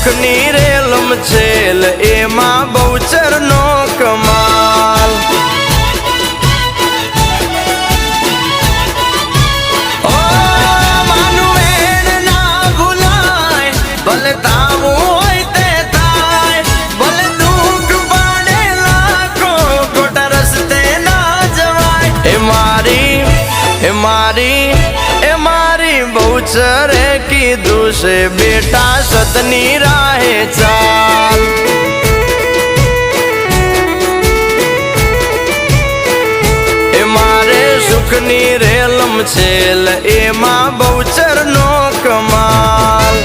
સુખની રેલમ છેલ એમાં બહુચરનો કમાલ ઓ માનું એણ ના ભૂલાય ભલે તાવું હોય તે થાય ભલે દુઃખ પાડે લાખો ખોટા રસ્તે ના જવાય એ મારી બહુચરે કીધું છે બેટા સતની રાહે ચાલ એ મારે સુખની રેલમ છેલ એમાં બહુચરનો કમાલ